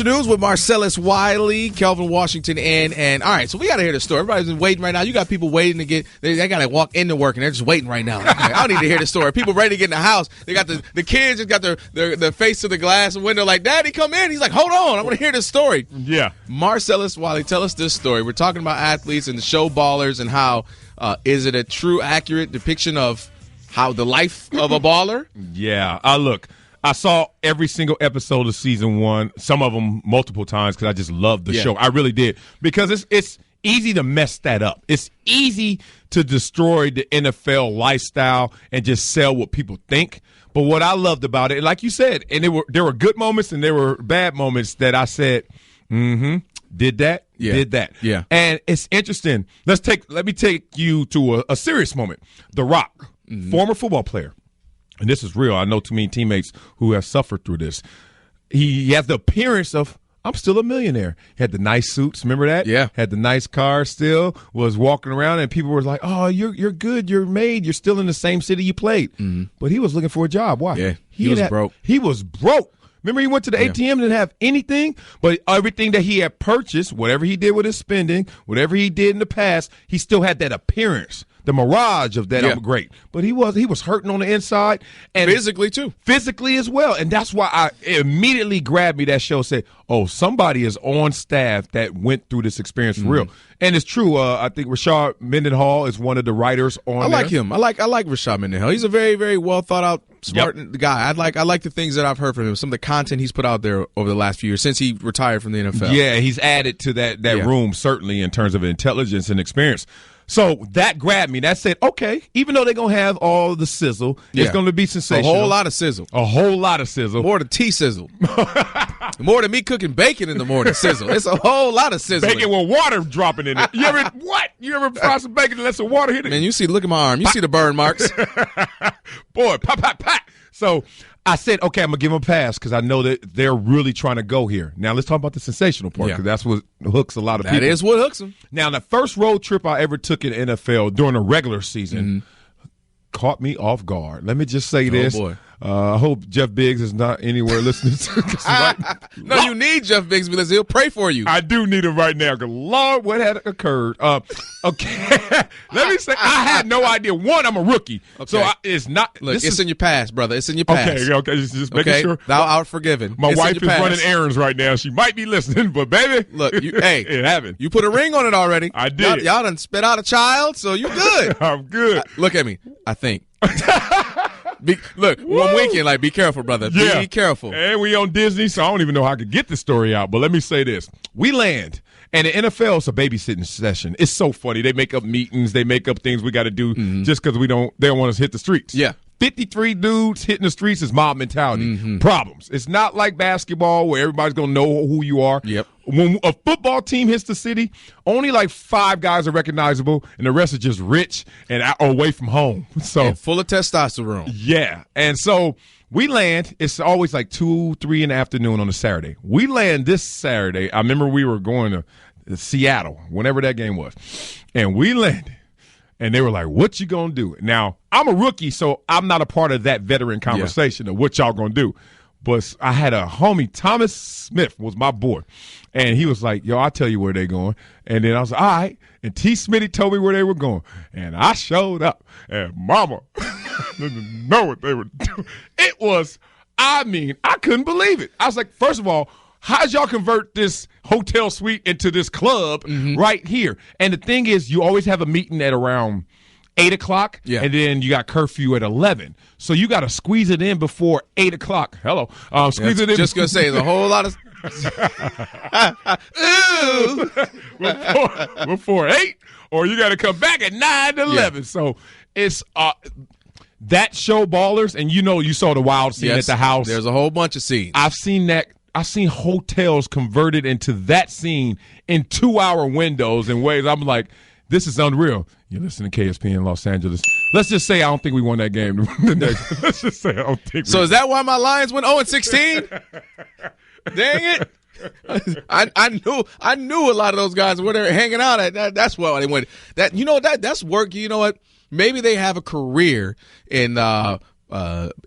News with Marcellus, Wiley, Kelvin, Washington, and all right, so we got to hear the story. Everybody's been waiting right now. You got people waiting to get, they got to walk into work, and they're just waiting right now. Okay, I don't need to hear the story. People ready to get in the house. They got the kids just got their face to the glass and window like, Daddy, come in. He's like, hold on, I want to hear this story. Yeah. Marcellus, Wiley, tell us this story. We're talking about athletes and the show ballers and how is it a true, accurate depiction of how the life of a baller? Yeah. Look, I saw every single episode of season 1, some of them multiple times because I just loved the show. I really did, because it's easy to mess that up. It's easy to destroy the NFL lifestyle and just sell what people think. But what I loved about it, like you said, and there were good moments and there were bad moments that I said, did that, did that. Yeah. And it's interesting. Let me take you to a serious moment. The Rock, former football player. And this is real. I know too many teammates who have suffered through this. He has the appearance of, I'm still a millionaire. He had the nice suits. Remember that? Yeah. Had the nice car still, was walking around, and people were like, oh, you're good. You're made. You're still in the same city you played. But he was looking for a job. Why? Yeah, he was broke. He was broke. Remember, he went to the ATM and didn't have anything, but everything that he had purchased, whatever he did with his spending, whatever he did in the past, he still had that appearance, the mirage of that. I'm great. But he was hurting on the inside. And physically, too. Physically as well. And that's why it immediately grabbed me, that show, said, oh, somebody is on staff that went through this experience for real. And it's true. I think Rashad Mendenhall is one of the writers on I like him. I like Rashad Mendenhall. He's a very, very well thought out, smart guy. I like the things that I've heard from him. Some of the content he's put out there over the last few years since he retired from the NFL. Yeah, he's added to that room, certainly, in terms of intelligence and experience. So that grabbed me. That said, okay, even though they're going to have all the sizzle, it's going to be sensational. A whole lot of sizzle. A whole lot of sizzle. More than tea sizzle. More than me cooking bacon in the morning sizzle. It's a whole lot of sizzle. Bacon with water dropping in it. You ever fry some bacon and let some water hit it? Man, look at my arm. You see the burn marks. Boy, pop, pop, pop. So I said, okay, I'm going to give them a pass because I know that they're really trying to go here. Now, let's talk about the sensational part, because that's what hooks a lot of people. That is what hooks them. Now, the first road trip I ever took in NFL during a regular season caught me off guard. Let me just say this. Boy. I hope Jeff Biggs is not anywhere listening to No, you need Jeff Biggs because he'll pray for you. I do need him right now because, Lord, what had occurred? Okay. Let me say, I had no idea. One, I'm a rookie. Okay. So it's not. Look, it's in your past, brother. It's in your past. Okay. Just making sure. Thou art forgiven. My wife is running errands right now. She might be listening, but baby. Look, hey. It happened. You put a ring on it already. I did. Y'all done spit out a child, so you good. I'm good. Look at me. I think. Look, one weekend, be careful, brother. Yeah. Be careful. And we on Disney, so I don't even know how I could get the story out. But let me say this. We land, and the NFL is a babysitting session. It's so funny. They make up meetings. They make up things we got to do just because they don't want us to hit the streets. Yeah. 53 dudes hitting the streets is mob mentality. Problems. It's not like basketball where everybody's going to know who you are. Yep. When a football team hits the city, only 5 guys are recognizable, and the rest are just rich and away from home. So and full of testosterone. Yeah. And so we land. It's always 2, 3 in the afternoon on a Saturday. We land this Saturday. I remember we were going to Seattle, whenever that game was. And we landed. And they were like, what you going to do? Now, I'm a rookie, so I'm not a part of that veteran conversation of what y'all going to do. But I had a homie, Thomas Smith was my boy. And he was like, yo, I'll tell you where they going. And then I was like, all right. And T. Smitty told me where they were going. And I showed up. And mama didn't know what they were doing. It was, I couldn't believe it. I was like, first of all, how'd y'all convert this hotel suite into this club right here? And the thing is, you always have a meeting at around 8 o'clock, and then you got curfew at 11. So you got to squeeze it in before 8 o'clock. Hello. Squeeze it in. Just going to say, there's a whole lot of before 8, or you got to come back at 9 to 11. So it's that show Ballers, and you saw the wild scene at the house. There's a whole bunch of scenes. I've seen that. I've seen hotels converted into that scene in 2-hour windows in ways I'm like, this is unreal. You listen to KSPN Los Angeles. Let's just say I don't think we won that game. Let's just say I don't think. So is that why my Lions went 0-16? Dang it! I knew a lot of those guys where they're hanging out at. That's why they went. That's work. You know what? Maybe they have a career in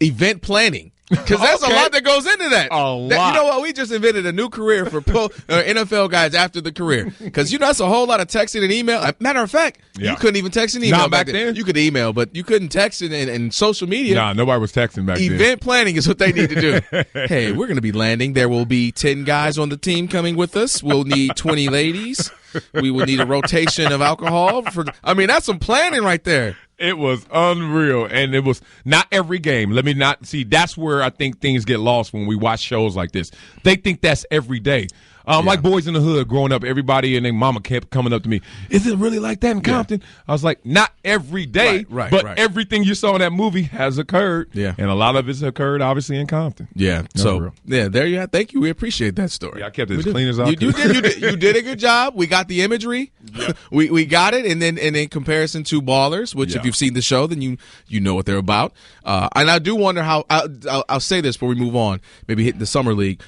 event planning. Because there's a lot that goes into that. A lot. You know what? We just invented a new career for NFL guys after the career. Because, that's a whole lot of texting and email. Matter of fact, you couldn't even text and email back then. You could email, but you couldn't text and social media. Nah, nobody was texting back then. Event planning is what they need to do. Hey, we're going to be landing. There will be 10 guys on the team coming with us. We'll need 20 ladies. We will need a rotation of alcohol. That's some planning right there. It was unreal, and it was not every game. Let me not see. That's where I think things get lost when we watch shows like this. They think that's every day. Like Boys in the Hood, growing up, everybody and their mama kept coming up to me. Is it really like that in Compton? I was like, not every day, but everything you saw in that movie has occurred. Yeah. And a lot of it's occurred, obviously, in Compton. Yeah. So, there you are. Thank you. We appreciate that story. Yeah, I kept it as clean as I could. You did a good job. We got the imagery. Yep. we got it. And then in comparison to Ballers, which if you've seen the show, then you know what they're about. And I do wonder how I'll say this before we move on, maybe hit the Summer League.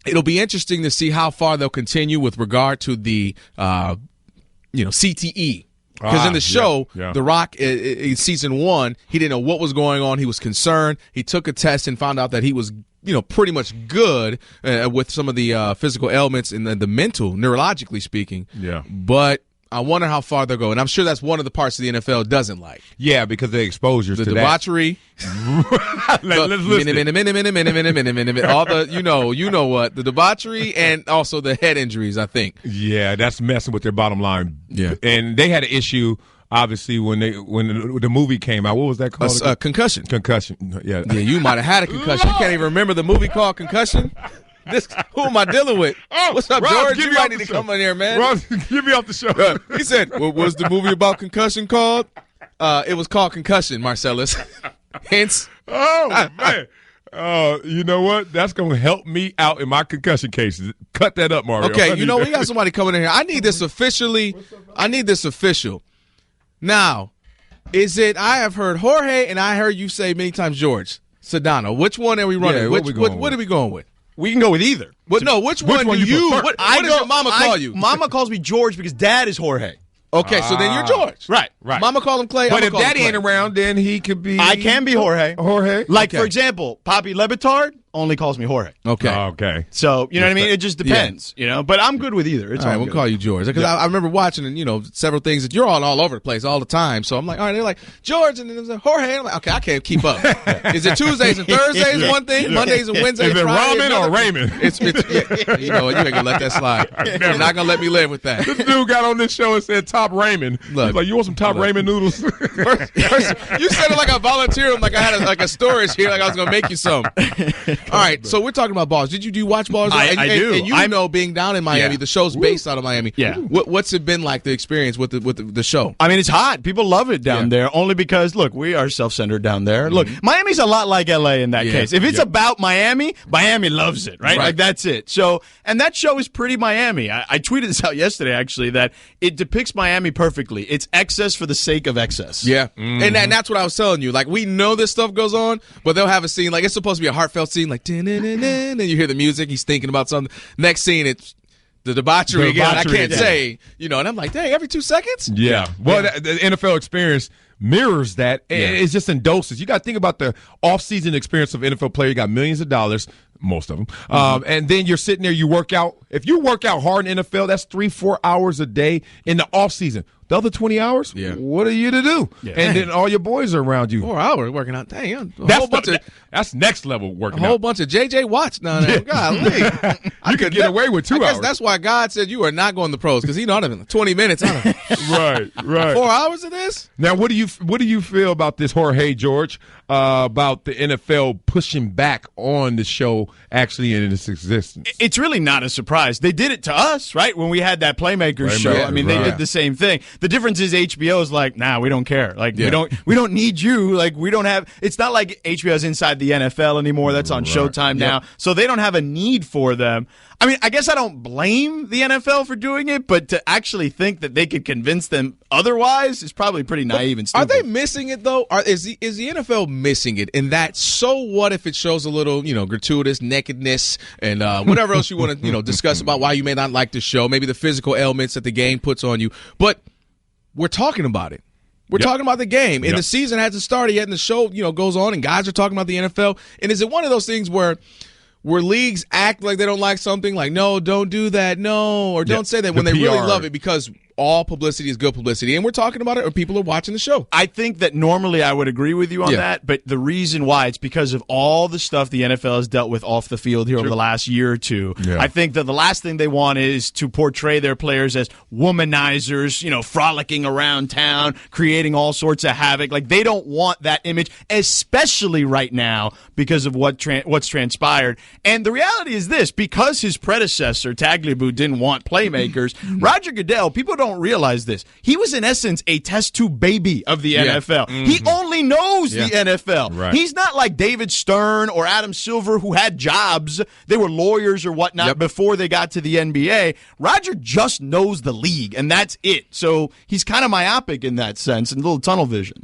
It'll be interesting to see how far they'll continue with regard to the, CTE. Because in the show, The Rock, in season 1, he didn't know what was going on. He was concerned. He took a test and found out that he was, pretty much good with some of the physical ailments and the mental, neurologically speaking. Yeah. But I wonder how far they'll go. And I'm sure that's one of the parts of the NFL doesn't like. Yeah, because the exposure to debauchery. Let's listen. All the, you know what, the debauchery and also the head injuries, I think. Yeah, that's messing with their bottom line. Yeah. And they had an issue, obviously, when the movie came out. What was that called? Concussion. Concussion. Yeah. Yeah, you might have had a concussion. You can't even remember the movie called Concussion? Who am I dealing with? What's up, Rob, George? You might need to come in here, man. Rob, get me off the show. He said, what was the movie about concussion called? It was called Concussion, Marcellus. Hence. Oh, man. You know what? That's going to help me out in my concussion cases. Cut that up, Mario. Okay, we got somebody coming in here. I need this officially. I need this official. Now, I have heard Jorge, and I heard you say many times George. Sedano. Which one are we running? Yeah, what are we going with? We can go with either. But no, which one do you? What does your mama call you? Mama calls me George because Dad is Jorge. Okay, so then you're George. Right. Mama called him Clay. But if Daddy ain't around, then he could be. I can be Jorge. Jorge. Like, for example, Poppy Lebitard only calls me Jorge. Okay. So, you know what I mean? It just depends, But I'm good with either. It's all right, we'll call you George. Because I remember watching, several things that you're on all over the place all the time. So I'm like, all right, they're like, George, and then there's Jorge. And I'm like, okay, I can't keep up. Is it Tuesdays and Thursdays one thing? Mondays and Wednesdays? Is it ramen or ramen? You know what? You ain't going to let that slide. You're not going to let me live with that. This dude got on this show and said top ramen. He's like, you want some top ramen noodles? First, you said it like I volunteered, like I had a storage here, like I was going to make you some. All right, so we're talking about Balls. Do you watch Balls? I do. And you know, being down in Miami, the show's based out of Miami. Yeah. What's it been like, the experience with the show? I mean, it's hot. People love it down there, only because, look, we are self-centered down there. Look, Miami's a lot like L.A. in that case. If it's about Miami, Miami loves it, right? Like, that's it. So, and that show is pretty Miami. I tweeted this out yesterday, actually, that it depicts Miami perfectly. It's excess for the sake of excess. Yeah. And that's what I was telling you. Like, we know this stuff goes on, but they'll have a scene, like, it's supposed to be a heartfelt scene, like, and you hear the music, he's thinking about something. Next scene, it's the debauchery again. I can't say, and I'm like, dang, every 2 seconds? Yeah. Well, the NFL experience mirrors that. It's just in doses. You got to think about the off-season experience of an NFL player. You got millions of dollars, most of them. And then you're sitting there, you work out. If you work out hard in NFL, that's 3-4 hours a day in the off-season. The other 20 hours, what are you to do? Yeah. And then all your boys are around you. 4 hours working out. Dang, that's next level working out. A whole bunch of J.J. Watts down there. Golly. You could get away with 2 hours. I guess that's why God said you are not going to the pros, because he know in 20 minutes. Right. 4 hours of this? Now, what do you feel about this, Jorge, George, about the NFL pushing back on the show actually in its existence? It's really not a surprise. They did it to us, right, when we had that Playmakers show. I mean, they did the same thing. The difference is HBO is like, nah, we don't care. Like, we don't need you. Like, we don't have. It's not like HBO's inside the NFL anymore. That's on Showtime now, so they don't have a need for them. I mean, I guess I don't blame the NFL for doing it, but to actually think that they could convince them otherwise is probably pretty naive and stupid. Are they missing it, though? Is the NFL missing it in that, so what if it shows a little, gratuitous nakedness and whatever else you want to, discuss about why you may not like the show, maybe the physical ailments that the game puts on you, but we're talking about it. We're talking about the game, and the season hasn't started yet, and the show, goes on, and guys are talking about the NFL. And is it one of those things where leagues act like they don't like something, like, no, don't do that, no, or don't say that when they really love it, because all publicity is good publicity, and we're talking about it, or people are watching the show? I think that normally I would agree with you on that, but the reason why, it's because of all the stuff the NFL has dealt with off the field here over the last year or two. Yeah. I think that the last thing they want is to portray their players as womanizers, frolicking around town, creating all sorts of havoc. Like, they don't want that image, especially right now because of what's transpired. And the reality is this: because his predecessor, Tagliabue, didn't want playmakers, Roger Goodell, people don't realize this, he was in essence a test tube baby of the NFL. He only knows the NFL. Right. He's not like David Stern or Adam Silver, who had jobs. They were lawyers or whatnot before they got to the NBA. Roger just knows the league, and that's it. So he's kind of myopic in that sense, and a little tunnel vision.